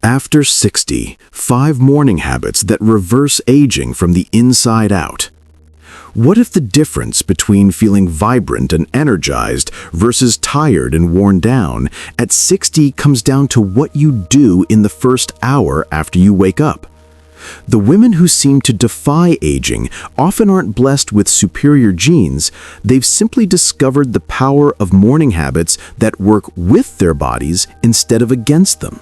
After 60, 5 morning habits that reverse aging from the inside out. What if the difference between feeling vibrant and energized versus tired and worn down at 60 comes down to what you do in the first hour after you wake up? The women who seem to defy aging often aren't blessed with superior genes. They've simply discovered the power of morning habits that work with their bodies instead of against them.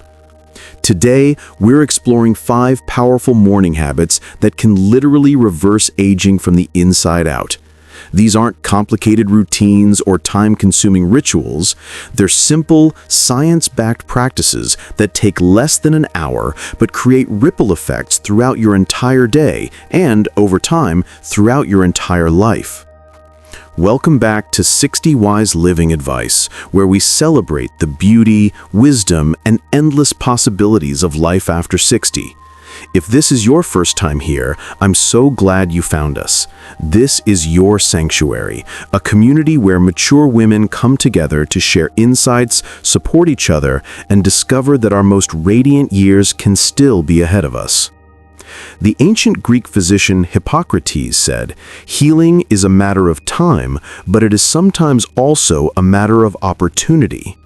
Today, we're exploring 5 powerful morning habits that can literally reverse aging from the inside out. These aren't complicated routines or time-consuming rituals. They're simple, science-backed practices that take less than an hour but create ripple effects throughout your entire day and, over time, throughout your entire life. Welcome back to 60 Wise Living Advice, where we celebrate the beauty, wisdom, and endless possibilities of life after 60. If this is your first time here, I'm so glad you found us. This is your sanctuary, a community where mature women come together to share insights, support each other, and discover that our most radiant years can still be ahead of us. The ancient Greek physician Hippocrates said, "Healing is a matter of time, but it is sometimes also a matter of opportunity."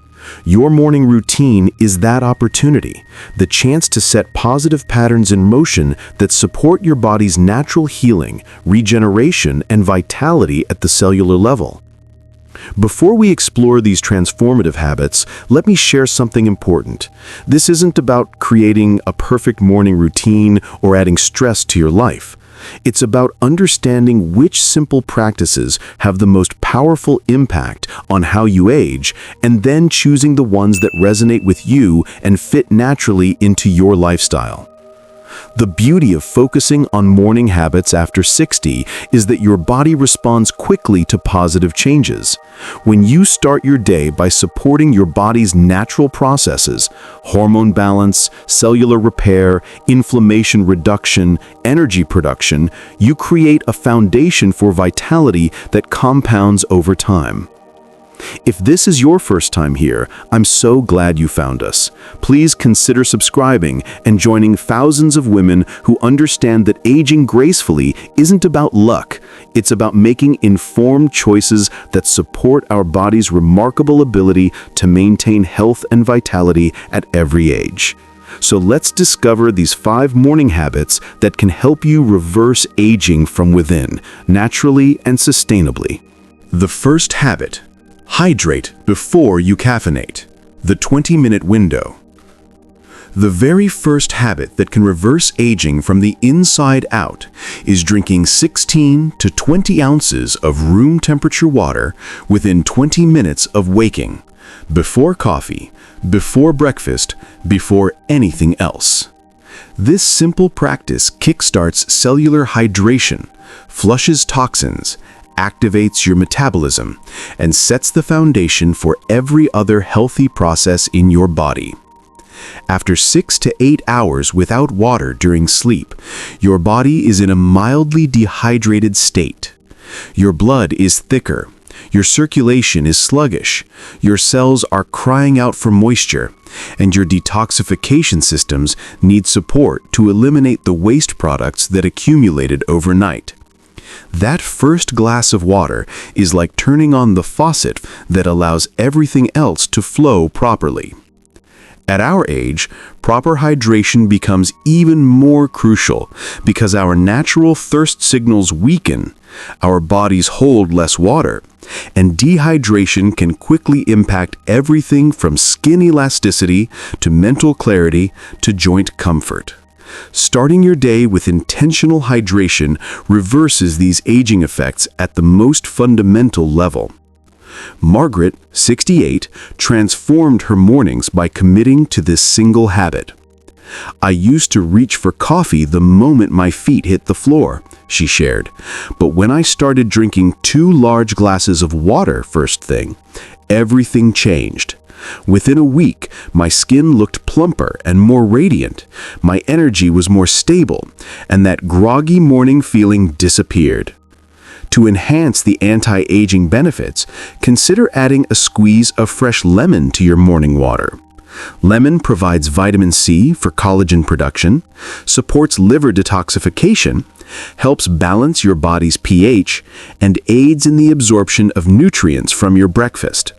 Your morning routine is that opportunity, the chance to set positive patterns in motion that support your body's natural healing, regeneration, and vitality at the cellular level. Before we explore these transformative habits, let me share something important. This isn't about creating a perfect morning routine or adding stress to your life. It's about understanding which simple practices have the most powerful impact on how you age, and then choosing the ones that resonate with you and fit naturally into your lifestyle. The beauty of focusing on morning habits after 60 is that your body responds quickly to positive changes. When you start your day by supporting your body's natural processes, hormone balance, cellular repair, inflammation reduction, energy production, you create a foundation for vitality that compounds over time. If this is your first time here, I'm so glad you found us. Please consider subscribing and joining thousands of women who understand that aging gracefully isn't about luck. It's about making informed choices that support our body's remarkable ability to maintain health and vitality at every age. So let's discover these 5 morning habits that can help you reverse aging from within, naturally and sustainably. The first habit: hydrate before you caffeinate. The 20-minute window. The very first habit that can reverse aging from the inside out is drinking 16 to 20 ounces of room temperature water within 20 minutes of waking, before coffee, before breakfast, before anything else. This simple practice kickstarts cellular hydration, flushes toxins, activates your metabolism, and sets the foundation for every other healthy process in your body. After 6 to 8 hours without water during sleep, your body is in a mildly dehydrated state. Your blood is thicker, your circulation is sluggish, your cells are crying out for moisture, and your detoxification systems need support to eliminate the waste products that accumulated overnight. That first glass of water is like turning on the faucet that allows everything else to flow properly. At our age, proper hydration becomes even more crucial because our natural thirst signals weaken, our bodies hold less water, and dehydration can quickly impact everything from skin elasticity to mental clarity to joint comfort. Starting your day with intentional hydration reverses these aging effects at the most fundamental level. Margaret, 68, transformed her mornings by committing to this single habit. "I used to reach for coffee the moment my feet hit the floor," she shared. "But when I started drinking 2 large glasses of water first thing, everything changed. Within a week, my skin looked plumper and more radiant, my energy was more stable, and that groggy morning feeling disappeared." To enhance the anti-aging benefits, consider adding a squeeze of fresh lemon to your morning water. Lemon provides vitamin C for collagen production, supports liver detoxification, helps balance your body's pH, and aids in the absorption of nutrients from your breakfast.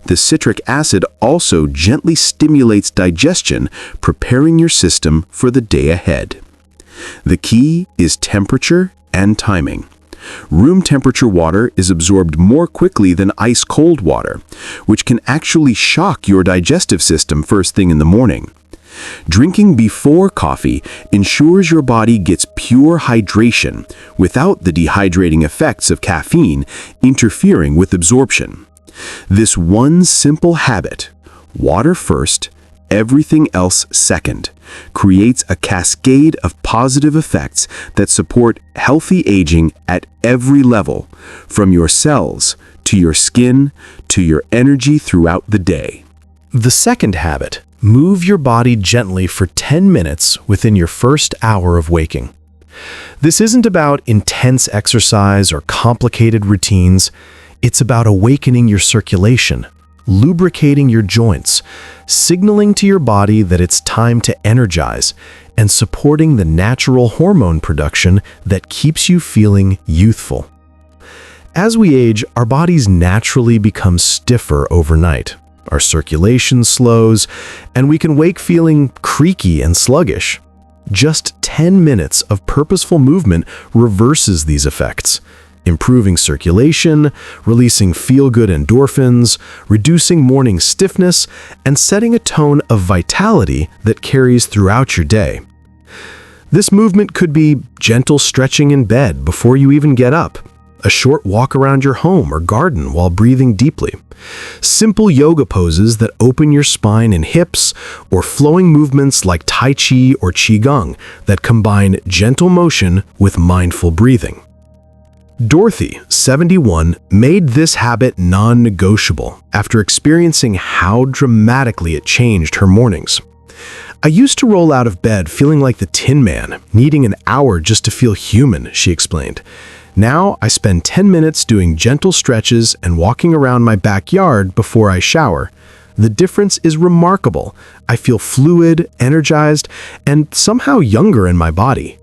The citric acid also gently stimulates digestion, preparing your system for the day ahead. The key is temperature and timing. Room temperature water is absorbed more quickly than ice-cold water, which can actually shock your digestive system first thing in the morning. Drinking before coffee ensures your body gets pure hydration without the dehydrating effects of caffeine interfering with absorption. This one simple habit, water first, everything else second, creates a cascade of positive effects that support healthy aging at every level, from your cells to your skin to your energy throughout the day. The second habit, move your body gently for 10 minutes within your first hour of waking. This isn't about intense exercise or complicated routines. It's about awakening your circulation, lubricating your joints, signaling to your body that it's time to energize, and supporting the natural hormone production that keeps you feeling youthful. As we age, our bodies naturally become stiffer overnight. Our circulation slows, and we can wake feeling creaky and sluggish. Just 10 minutes of purposeful movement reverses these effects, improving circulation, releasing feel-good endorphins, reducing morning stiffness, and setting a tone of vitality that carries throughout your day. This movement could be gentle stretching in bed before you even get up, a short walk around your home or garden while breathing deeply, simple yoga poses that open your spine and hips, or flowing movements like Tai Chi or Qigong that combine gentle motion with mindful breathing. Dorothy, 71, made this habit non-negotiable after experiencing how dramatically it changed her mornings. "I used to roll out of bed feeling like the Tin Man, needing an hour just to feel human," she explained. "Now I spend 10 minutes doing gentle stretches and walking around my backyard before I shower. The difference is remarkable. I feel fluid, energized, and somehow younger in my body."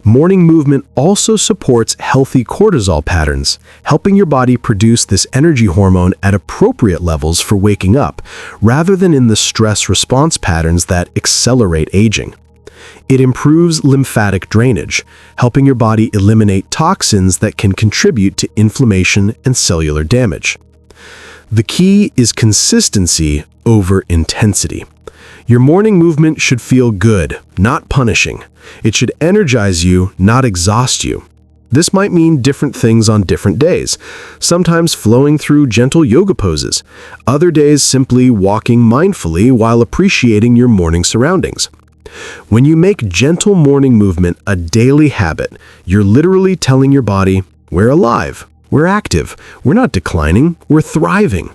Morning movement also supports healthy cortisol patterns, helping your body produce this energy hormone at appropriate levels for waking up, rather than in the stress response patterns that accelerate aging. It improves lymphatic drainage, helping your body eliminate toxins that can contribute to inflammation and cellular damage. The key is consistency over intensity. Your morning movement should feel good, not punishing. It should energize you, not exhaust you. This might mean different things on different days, sometimes flowing through gentle yoga poses, other days simply walking mindfully while appreciating your morning surroundings. When you make gentle morning movement a daily habit, you're literally telling your body, "We're alive, we're active, we're not declining, we're thriving."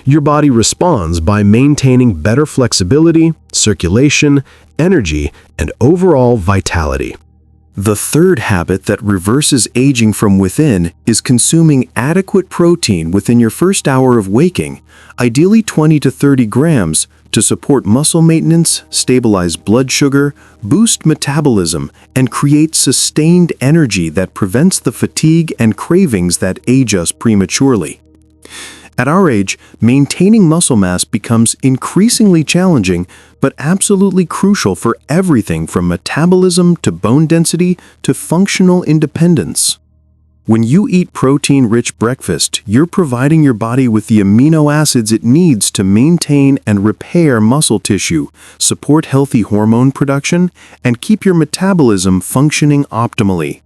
Your body responds by maintaining better flexibility, circulation, energy, and overall vitality. The third habit that reverses aging from within is consuming adequate protein within your first hour of waking, ideally 20 to 30 grams, to support muscle maintenance, stabilize blood sugar, boost metabolism, and create sustained energy that prevents the fatigue and cravings that age us prematurely. At our age, maintaining muscle mass becomes increasingly challenging, but absolutely crucial for everything from metabolism to bone density to functional independence. When you eat protein-rich breakfast, you're providing your body with the amino acids it needs to maintain and repair muscle tissue, support healthy hormone production, and keep your metabolism functioning optimally.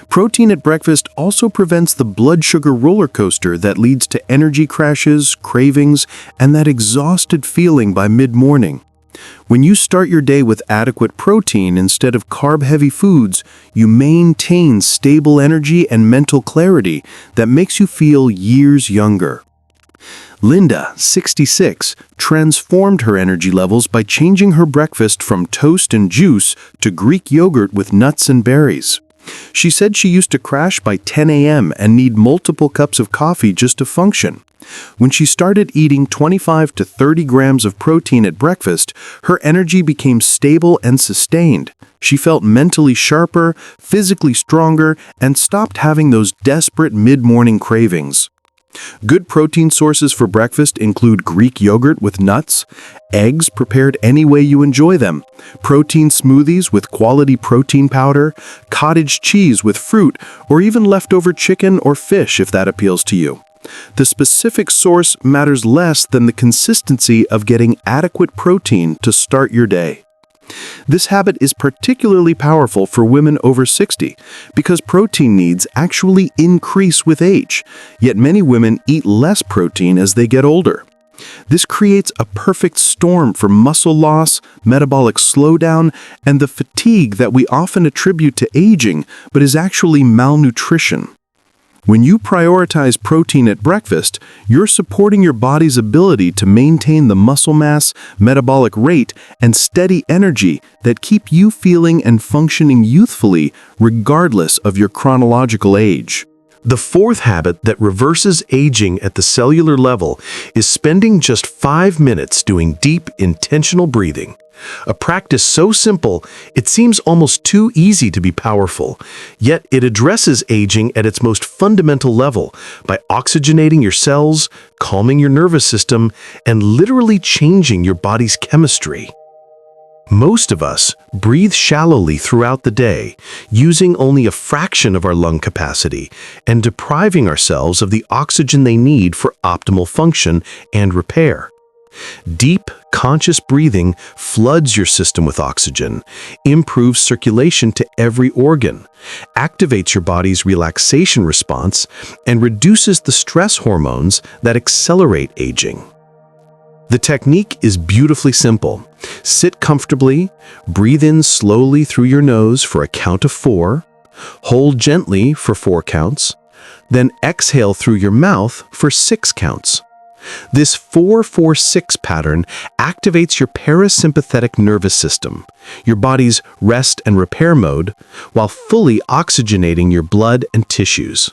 Protein at breakfast also prevents the blood sugar roller coaster that leads to energy crashes, cravings, and that exhausted feeling by mid-morning. When you start your day with adequate protein instead of carb-heavy foods, you maintain stable energy and mental clarity that makes you feel years younger. Linda, 66, transformed her energy levels by changing her breakfast from toast and juice to Greek yogurt with nuts and berries. She said she used to crash by 10 a.m. and need multiple cups of coffee just to function. When she started eating 25 to 30 grams of protein at breakfast, her energy became stable and sustained. She felt mentally sharper, physically stronger, and stopped having those desperate mid-morning cravings. Good protein sources for breakfast include Greek yogurt with nuts, eggs prepared any way you enjoy them, protein smoothies with quality protein powder, cottage cheese with fruit, or even leftover chicken or fish if that appeals to you. The specific source matters less than the consistency of getting adequate protein to start your day. This habit is particularly powerful for women over 60 because protein needs actually increase with age, yet many women eat less protein as they get older. This creates a perfect storm for muscle loss, metabolic slowdown, and the fatigue that we often attribute to aging but is actually malnutrition. When you prioritize protein at breakfast, you're supporting your body's ability to maintain the muscle mass, metabolic rate, and steady energy that keep you feeling and functioning youthfully regardless of your chronological age. The fourth habit that reverses aging at the cellular level is spending just 5 minutes doing deep, intentional breathing. A practice so simple, it seems almost too easy to be powerful, yet it addresses aging at its most fundamental level by oxygenating your cells, calming your nervous system, and literally changing your body's chemistry. Most of us breathe shallowly throughout the day, using only a fraction of our lung capacity and depriving ourselves of the oxygen they need for optimal function and repair. Deep, conscious breathing floods your system with oxygen, improves circulation to every organ, activates your body's relaxation response, and reduces the stress hormones that accelerate aging. The technique is beautifully simple. Sit comfortably, breathe in slowly through your nose for a count of 4, hold gently for 4 counts, then exhale through your mouth for 6 counts. This 4-4-6 pattern activates your parasympathetic nervous system, your body's rest and repair mode, while fully oxygenating your blood and tissues.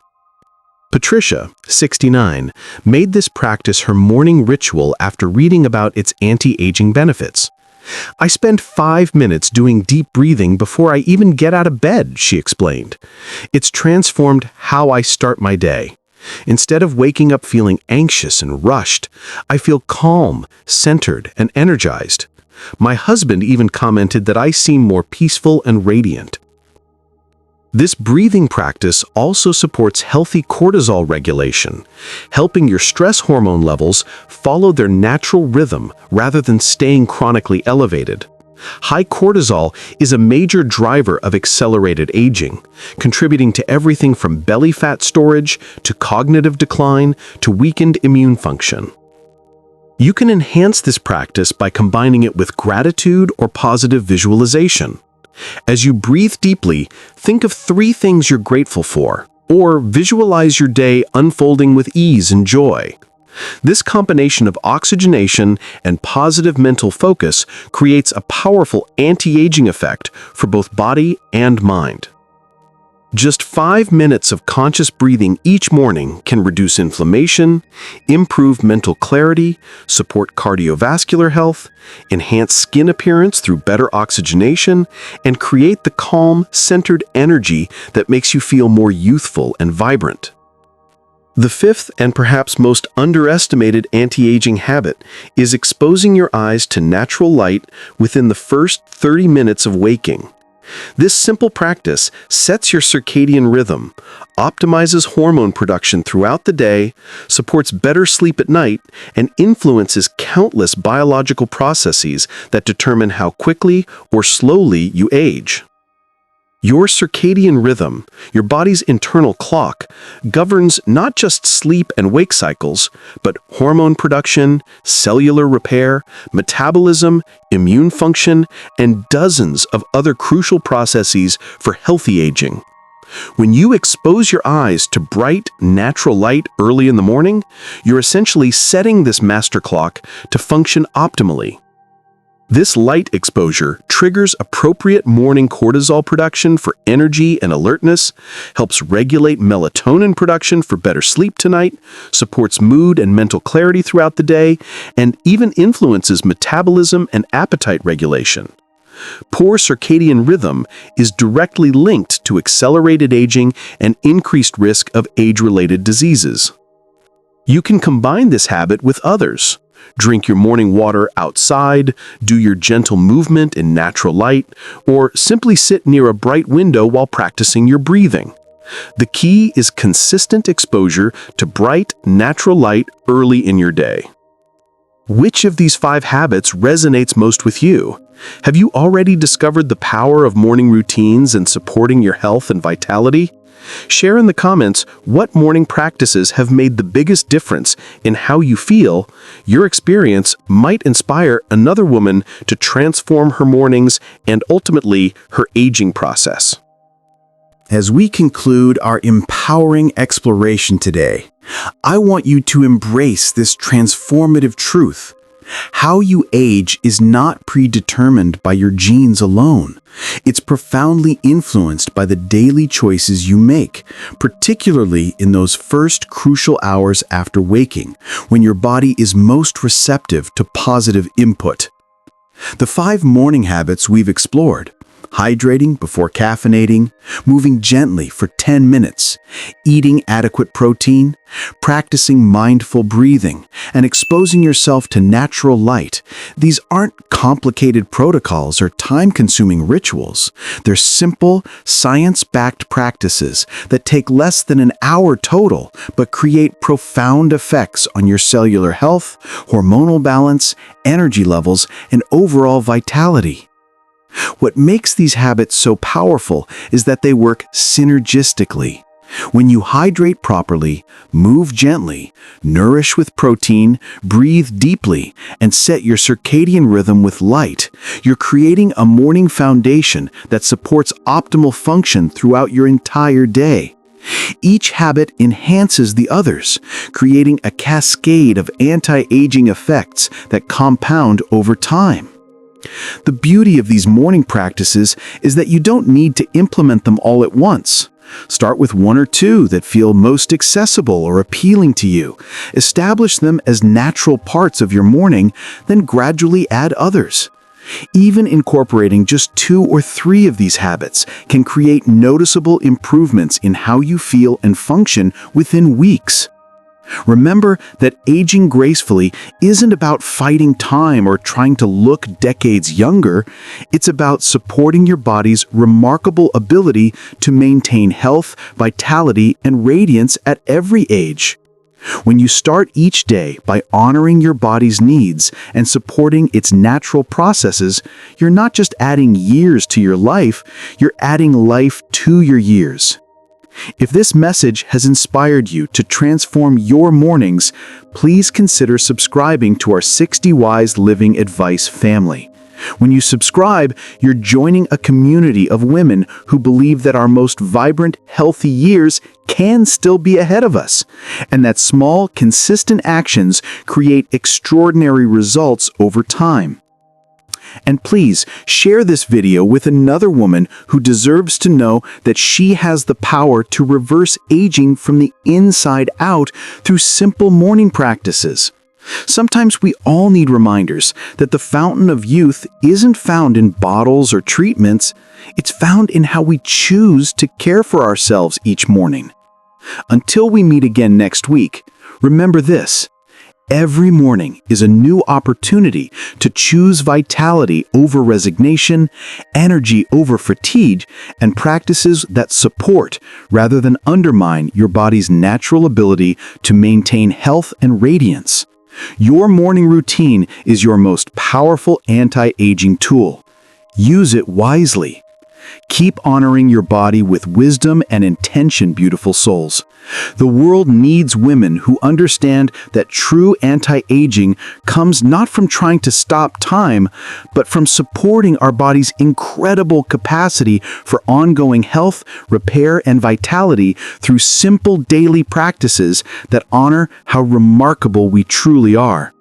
Patricia, 69, made this practice her morning ritual after reading about its anti-aging benefits. "I spend 5 minutes doing deep breathing before I even get out of bed," she explained. "It's transformed how I start my day. Instead of waking up feeling anxious and rushed, I feel calm, centered, and energized. My husband even commented that I seem more peaceful and radiant." This breathing practice also supports healthy cortisol regulation, helping your stress hormone levels follow their natural rhythm rather than staying chronically elevated. High cortisol is a major driver of accelerated aging, contributing to everything from belly fat storage to cognitive decline to weakened immune function. You can enhance this practice by combining it with gratitude or positive visualization. As you breathe deeply, think of 3 things you're grateful for, or visualize your day unfolding with ease and joy. This combination of oxygenation and positive mental focus creates a powerful anti-aging effect for both body and mind. Just 5 minutes of conscious breathing each morning can reduce inflammation, improve mental clarity, support cardiovascular health, enhance skin appearance through better oxygenation, and create the calm, centered energy that makes you feel more youthful and vibrant. The fifth and perhaps most underestimated anti-aging habit is exposing your eyes to natural light within the first 30 minutes of waking. This simple practice sets your circadian rhythm, optimizes hormone production throughout the day, supports better sleep at night, and influences countless biological processes that determine how quickly or slowly you age. Your circadian rhythm, your body's internal clock, governs not just sleep and wake cycles, but hormone production, cellular repair, metabolism, immune function, and dozens of other crucial processes for healthy aging. When you expose your eyes to bright, natural light early in the morning, you're essentially setting this master clock to function optimally. This light exposure triggers appropriate morning cortisol production for energy and alertness, helps regulate melatonin production for better sleep tonight, supports mood and mental clarity throughout the day, and even influences metabolism and appetite regulation. Poor circadian rhythm is directly linked to accelerated aging and increased risk of age-related diseases. You can combine this habit with others. Drink your morning water outside, do your gentle movement in natural light, or simply sit near a bright window while practicing your breathing. The key is consistent exposure to bright, natural light early in your day. Which of these 5 habits resonates most with you? Have you already discovered the power of morning routines in supporting your health and vitality? Share in the comments what morning practices have made the biggest difference in how you feel. Your experience might inspire another woman to transform her mornings and ultimately her aging process. As we conclude our empowering exploration today, I want you to embrace this transformative truth. How you age is not predetermined by your genes alone. It's profoundly influenced by the daily choices you make, particularly in those first crucial hours after waking, when your body is most receptive to positive input. The 5 morning habits we've explored: hydrating before caffeinating, moving gently for 10 minutes, eating adequate protein, practicing mindful breathing, and exposing yourself to natural light. These aren't complicated protocols or time-consuming rituals. They're simple, science-backed practices that take less than an hour total, but create profound effects on your cellular health, hormonal balance, energy levels, and overall vitality. What makes these habits so powerful is that they work synergistically. When you hydrate properly, move gently, nourish with protein, breathe deeply, and set your circadian rhythm with light, you're creating a morning foundation that supports optimal function throughout your entire day. Each habit enhances the others, creating a cascade of anti-aging effects that compound over time. The beauty of these morning practices is that you don't need to implement them all at once. Start with 1 or 2 that feel most accessible or appealing to you. Establish them as natural parts of your morning, then gradually add others. Even incorporating just 2 or 3 of these habits can create noticeable improvements in how you feel and function within weeks. Remember that aging gracefully isn't about fighting time or trying to look decades younger. It's about supporting your body's remarkable ability to maintain health, vitality, and radiance at every age. When you start each day by honoring your body's needs and supporting its natural processes, you're not just adding years to your life, you're adding life to your years. If this message has inspired you to transform your mornings, please consider subscribing to our 60 Wise Living Advice family. When you subscribe, you're joining a community of women who believe that our most vibrant, healthy years can still be ahead of us, and that small, consistent actions create extraordinary results over time. And please share this video with another woman who deserves to know that she has the power to reverse aging from the inside out through simple morning practices. Sometimes we all need reminders that the fountain of youth isn't found in bottles or treatments. It's found in how we choose to care for ourselves each morning. Until we meet again next week, remember this: every morning is a new opportunity to choose vitality over resignation, energy over fatigue, and practices that support rather than undermine your body's natural ability to maintain health and radiance. Your morning routine is your most powerful anti-aging tool. Use it wisely. Keep honoring your body with wisdom and intention, beautiful souls. The world needs women who understand that true anti-aging comes not from trying to stop time, but from supporting our body's incredible capacity for ongoing health, repair, and vitality through simple daily practices that honor how remarkable we truly are.